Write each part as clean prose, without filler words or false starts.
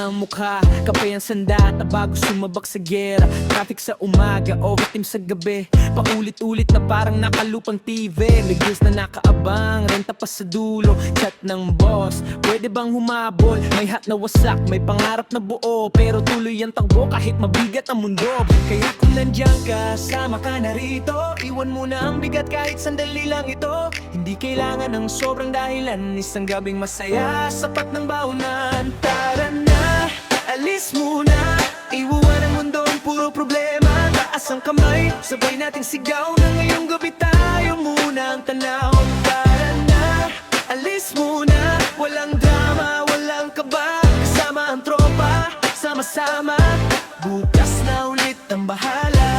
ang mukha, kapay ang sandata bago sumabak sa gera. Traffic sa umaga, overtime sa gabi, paulit-ulit na parang nakalupang TV. May bills na nakaabang, renta pa sa dulo, chat ng boss, pwede bang humabol? May hat na wasak, may pangarap na buo, pero tuloy ang takbo kahit mabigat ang mundo. Kaya kung nandiyan ka, sama ka na rito, iwan mo na ang bigat kahit sandali lang ito. Hindi kailangan ng sobrang dahilan, isang gabing masaya, sapat ng baunan. Tara na, alis muna, iwan ang mundong puro problema. Taas ang kamay, sabay nating sigaw na ngayong gabi tayo muna ang tanaw. Tara na, alis muna, walang drama, walang kaba, kasama ang tropa, sama-sama, bukas na ulit ang bahala.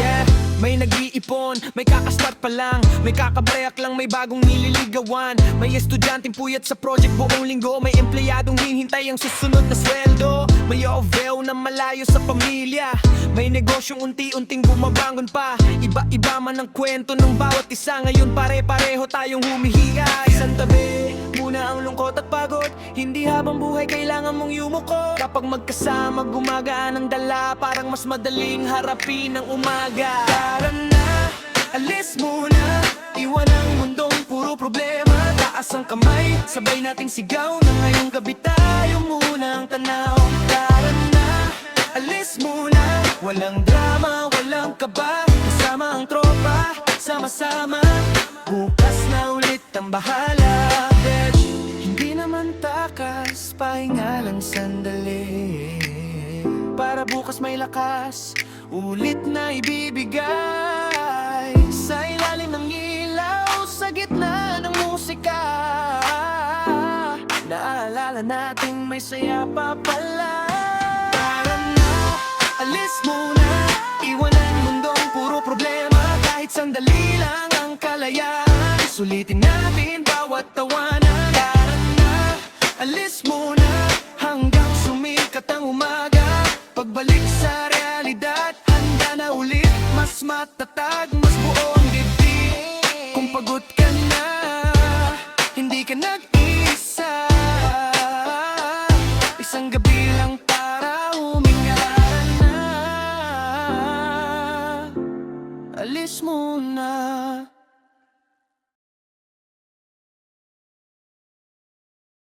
Yeah, may nag-iipon, may kakastart pa lang, may kakabreak lang, may bagong nililigawan. May estudyanteng puyat sa project buong linggo, may empleyadong hinihintay ang susunod na sweldo. May OVO na malayo sa pamilya, may negosyong unti-unting bumabangon pa. Iba-iba man ang kwento ng bawat isa, ngayon pare-pareho tayong humihiga. Isang tabi muna ang lungkot at pagod, hindi habang buhay kailangan mong yumuko. Kapag magkasama gumagaan ang dala, parang mas madaling harapin ang umaga. Tara na, alis muna, iwan ang mundong puro problema. Taas ang kamay, sabay nating sigaw na ngayong gabi tayo muna ang tanaw. Tara na, alis muna, walang drama, walang kaba, kasama ang tropa, sama-sama, bukas na ulit ang bahala. Bitch, hindi naman takas, pahinga lang sandali, para bukas may lakas, ulit na ibibigay. Sa ilalim ng ilaw, sa gitna ng musika, naalala natin may saya pa pala. Tara na, alis muna, iwan ang mundong puro problema. Kahit sandali lang ang kalayaan, sulitin natin bawat tawanan. Tara na, alis muna, hanggang sumikat ang umaga. Pagbalik sa realidad, handa na ulit, mas matatag, mas buo ang dibdib. Kung pagod ka na, hindi ka nag-isa, isang gabi lang